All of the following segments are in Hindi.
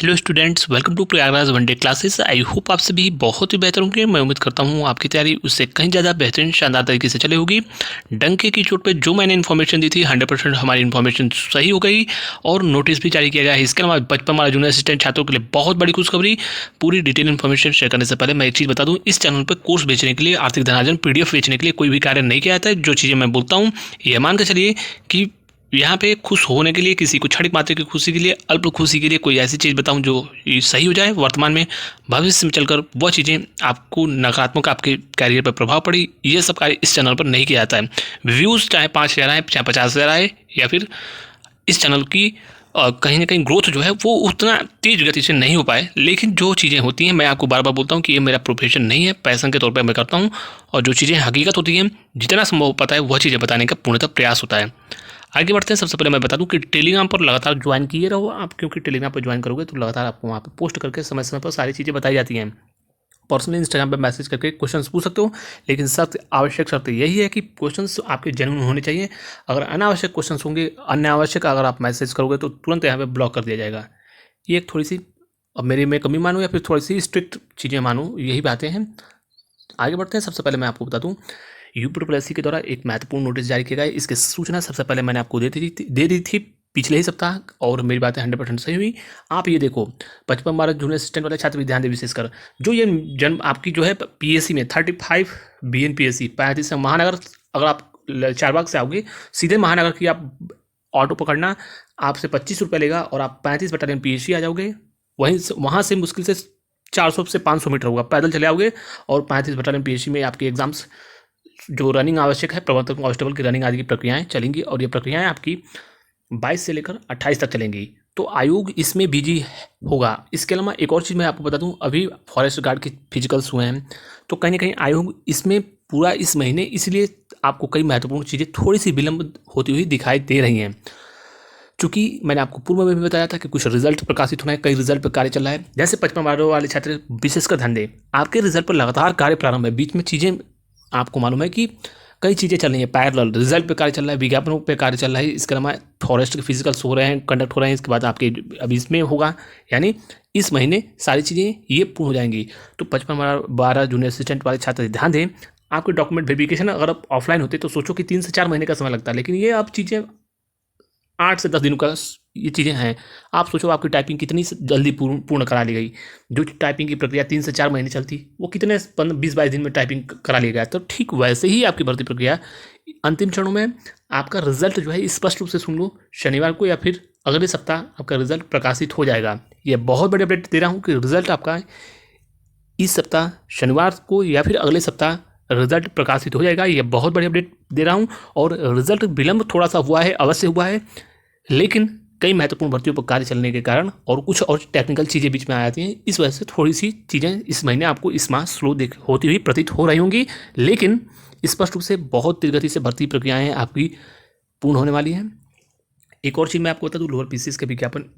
Hello students, welcome to Prayagraj one day classes. I hope आप सभी बहुत ही बेहतर होंगे। मैं उम्मीद करता हूँ आपकी तैयारी उससे कहीं ज़्यादा बेहतरीन शानदार तरीके से चले होगी। डंके की चोट पे जो मैंने इन्फॉर्मेशन दी थी 100% हमारी इन्फॉर्मेशन सही हो गई और नोटिस भी जारी किया गया है। इसके अलावा बचपन वाला जूनियर असिस्टेंट छात्रों के लिए बहुत बड़ी खुशखबरी। पूरी डिटेल इन्फॉर्मेशन शेयर करने से पहले मैं एक चीज़ बता दूँ, इस चैनल पर कोर्स बेचने के लिए, आर्थिक धनार्जन PDF बेचने के लिए कोई भी कार्य नहीं किया जाता है। जो चीज़ें मैं बोलता हूँ ये मान के चलिए कि यहाँ पे खुश होने के लिए, किसी को क्षणिक मात्र की खुशी के लिए, अल्प खुशी के लिए कोई ऐसी चीज़ बताऊँ जो सही हो जाए वर्तमान में, भविष्य में चलकर वह चीज़ें आपको नकारात्मक आपके कैरियर पर प्रभाव पड़ी, ये सब कार्य इस चैनल पर नहीं किया जाता है। व्यूज़ चाहे 5,000 आए, चाहे 50,000 आए, या फिर इस चैनल की कहीं ना कहीं ग्रोथ जो है वो उतना तेज गति से नहीं हो पाए, लेकिन जो चीज़ें होती हैं, मैं आपको बार बार बोलता हूँ कि ये मेरा प्रोफेशन नहीं है, पैशन के तौर पर मैं करता हूँ। और जो चीज़ें हकीकत होती हैं, जितना संभव हो पाता है वह चीज़ें बताने का पूर्णतः प्रयास होता है। आगे बढ़ते हैं। सबसे पहले मैं बता दूं कि टेलीग्राम पर लगातार ज्वाइन किए रहो आप, क्योंकि टेलीग्राम पर ज्वाइन करोगे तो लगातार आपको वहाँ पे पोस्ट करके समय समय पर सारी चीज़ें बताई जाती हैं। पर्सनली इंस्टाग्राम पे मैसेज करके क्वेश्चंस पूछ सकते हो, लेकिन आवश्यक शर्त यही है कि क्वेश्चंस आपके जेन्युइन होने चाहिए। अगर अनावश्यक क्वेश्चंस होंगे, अनावश्यक अगर आप मैसेज करोगे तो तुरंत यहाँ पे ब्लॉक कर दिया जाएगा। ये एक थोड़ी सी, अब मेरी में कमी मानो या फिर थोड़ी सी स्ट्रिक्ट चीज़ें मानो, यही बातें हैं। आगे बढ़ते हैं। सबसे पहले मैं आपको बता दूं, यूपीएससी के द्वारा एक महत्वपूर्ण नोटिस जारी किया गया है। इसकी सूचना सबसे पहले मैंने आपको दे दी थी पिछले ही सप्ताह, और मेरी बातें 100% सही हुई। आप ये देखो, 55 12 जूनियर असिस्टेंट वाले छात्र भी ध्यान दें विशेषकर, जो ये जन्म आपकी जो है PSC में 35 BNPSC 35 महानगर, अगर आप चारबाग से आओगे सीधे महानगर की आप ऑटो पकड़ना, आपसे 25 रुपये लेगा और आप 35 बटालियन PSC आ जाओगे। वहीं वहाँ से मुश्किल से 400 से 500 मीटर होगा, पैदल चले आओगे और 35 बटालियन PSC में आपके एग्जाम्स जो रनिंग आवश्यक है, प्रबंधक कांस्टेबल की रनिंग आदि की प्रक्रियाएं चलेंगी, और ये प्रक्रियाएं आपकी 22 से लेकर 28 तक चलेंगी। तो आयोग इसमें बिजी होगा। इसके अलावा एक और चीज़ मैं आपको बता दूं, अभी फॉरेस्ट गार्ड के फिजिकल्स हुए हैं, तो कहीं ना कहीं आयोग इसमें पूरा इस महीने, इसलिए आपको कई महत्वपूर्ण चीज़ें थोड़ी सी विलंब होती हुई दिखाई दे रही हैं। चूंकि मैंने आपको पूर्व में भी बताया था कि कुछ रिजल्ट प्रकाशित होना है, कई रिजल्ट पर कार्य चल रहा है। जैसे 55 वाले छात्र विशेषकर ध्यान दें, आपके रिजल्ट पर लगातार कार्य प्रारंभ है। बीच में चीज़ें आपको मालूम है कि कई चीज़ें चल रही हैं, पैरेलल रिजल्ट पे कार्य चल रहा है, विज्ञापनों पे कार्य चल रहा है। इसके अलावा फॉरेस्ट के फिजिकल्स हो रहे हैं, कंडक्ट हो रहे हैं। इसके बाद आपके अभी इसमें होगा, यानी इस महीने सारी चीज़ें ये पूर्ण हो जाएंगी। तो 55 12 जूनियर असिस्टेंट वाले छात्र ध्यान दें, आपके डॉक्यूमेंट वेरिफिकेशन अगर आप ऑफलाइन होते तो सोचो कि 3 से 4 महीने का समय लगता है, लेकिन ये अब चीज़ें 8 से 10 दिनों का ये चीज़ें हैं। आप सोचो आपकी टाइपिंग कितनी जल्दी पूर्ण करा ली गई। जो टाइपिंग की प्रक्रिया 3 से 4 महीने चलती, वो कितने 20-22 दिन में टाइपिंग करा लिया गया। तो ठीक वैसे ही आपकी भर्ती प्रक्रिया अंतिम चरणों में, आपका रिजल्ट जो है स्पष्ट रूप से सुन लो, शनिवार को या फिर अगले सप्ताह आपका रिजल्ट प्रकाशित हो जाएगा। ये बहुत बड़ी अपडेट दे रहा हूँ कि रिजल्ट आपका इस सप्ताह शनिवार को या फिर अगले सप्ताह रिजल्ट प्रकाशित हो जाएगा। ये बहुत बड़ी अपडेट दे रहा हूँ। और रिजल्ट विलंब थोड़ा सा हुआ है, अवश्य हुआ है, लेकिन कई महत्वपूर्ण भर्तियों पर कार्य चलने के कारण और कुछ और टेक्निकल चीज़ें बीच में आ जाती हैं, इस वजह से थोड़ी सी चीज़ें इस महीने आपको इस माह स्लो होती हुई प्रतीत हो रही होंगी, लेकिन स्पष्ट रूप से बहुत तेज गति से भर्ती प्रक्रियाएं आपकी पूर्ण होने वाली हैं। एक और चीज़ मैं आपको बता दूं, लोअर PCS के विज्ञापन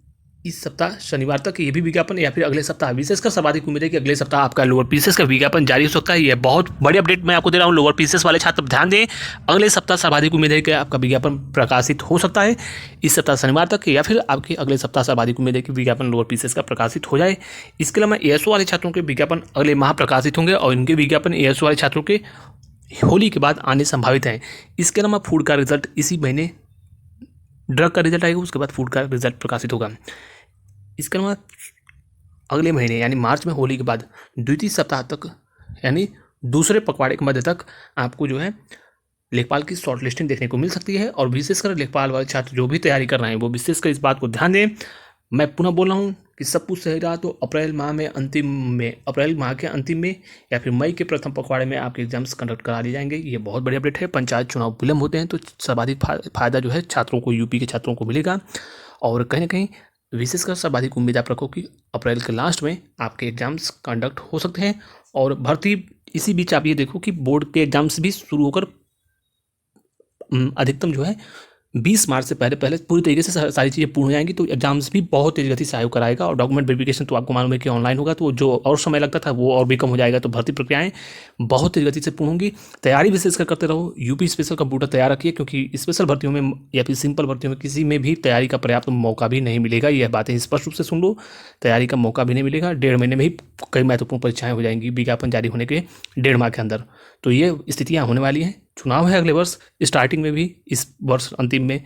इस सप्ताह शनिवार तक, ये भी विज्ञापन, या फिर अगले सप्ताह, विशेषकर सर्वाधिक उम्मीद है कि अगले सप्ताह आपका लोअर PCS का विज्ञापन जारी हो सकता है। ये बहुत बड़ी अपडेट मैं आपको दे रहा हूँ। लोअर PCS वाले छात्र ध्यान दें, अगले सप्ताह सर्वाधिक उम्मीद है कि आपका विज्ञापन प्रकाशित हो सकता है इस सप्ताह शनिवार तक, या फिर आपके अगले सप्ताह सर्वाधिक उम्मीद है कि विज्ञापन लोअर PCS का प्रकाशित हो जाए। इसके अलावा ASO वाले छात्रों के विज्ञापन अगले माह प्रकाशित होंगे, और इनके विज्ञापन ASO वाले छात्रों के होली के बाद आने संभावित हैं। इसके अलावा फूड का रिजल्ट इसी महीने, ड्रग का रिजल्ट आएगा, उसके बाद फूड का रिजल्ट प्रकाशित होगा। इसके अलावा अगले महीने यानी मार्च में होली के बाद द्वितीय सप्ताह तक, यानी दूसरे पखवाड़े के मध्य तक आपको जो है लेखपाल की शॉर्ट लिस्टिंग देखने को मिल सकती है। और विशेषकर लेखपाल वाले छात्र जो भी तैयारी कर रहे हैं वो विशेषकर इस बात को ध्यान दें। मैं पुनः बोल रहा हूँ कि सब कुछ सही रहा तो अप्रैल माह के अंतिम में या फिर मई के प्रथम पखवाड़े में आपके एग्जाम्स कंडक्ट करा दिए जाएंगे। ये बहुत बड़ी अपडेट है। पंचायत चुनाव विलंब होते हैं तो सर्वाधिक फायदा जो है छात्रों को, यूपी के छात्रों को मिलेगा। और कहीं ना कहीं विशेषकर सर्वाधिक उम्मीद आप रखो कि अप्रैल के लास्ट में आपके एग्जाम्स कंडक्ट हो सकते हैं। और भर्ती इसी बीच आप ये देखो कि बोर्ड के एग्जाम्स भी शुरू होकर अधिकतम जो है 20 मार्च से पहले पहले पूरी तरीके से सारी चीज़ें पूर्ण हो जाएंगी, तो एग्जाम्स भी बहुत तेज गति से आयोग कराएगा। और डॉक्यूमेंट वेरिफिकेशन तो आपको मालूम है कि ऑनलाइन होगा, तो जो और समय लगता था वो और भी कम हो जाएगा। तो भर्ती प्रक्रियाएं बहुत तेज गति से पूर्ण होंगी। तैयारी विशेषकर करते रहो। यूपी स्पेशल कंप्यूटर तैयार रखिए, क्योंकि स्पेशल भर्तियों में या फिर सिंपल भर्तियों में किसी में भी तैयारी का पर्याप्त मौका भी नहीं मिलेगा। यह बातें स्पष्ट रूप से सुन लो, तैयारी का मौका भी नहीं मिलेगा। 1.5 महीने में ही कई महत्वपूर्ण परीक्षाएं हो जाएंगी विज्ञापन जारी होने के 1.5 माह के अंदर। तो ये स्थितियां होने वाली हैं। चुनाव है अगले वर्ष स्टार्टिंग में भी, इस वर्ष अंतिम में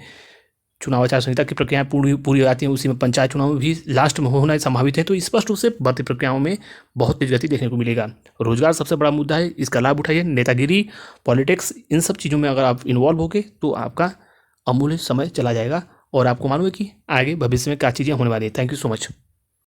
चुनाव आचार संहिता की प्रक्रियाएं पूरी हो जाती हैं, उसी में पंचायत चुनाव में भी लास्ट में होना संभावित है। तो स्पष्ट रूप से भर्ती प्रक्रियाओं में बहुत तेज गति देखने को मिलेगा। रोजगार सबसे बड़ा मुद्दा है, इसका लाभ उठाइए। नेतागिरी, पॉलिटिक्स, इन सब चीज़ों में अगर आप इन्वॉल्व होगे तो आपका अमूल्य समय चला जाएगा और आपको मालूम है कि आगे भविष्य में क्या चीज़ें होने वाली है। Thank you so much.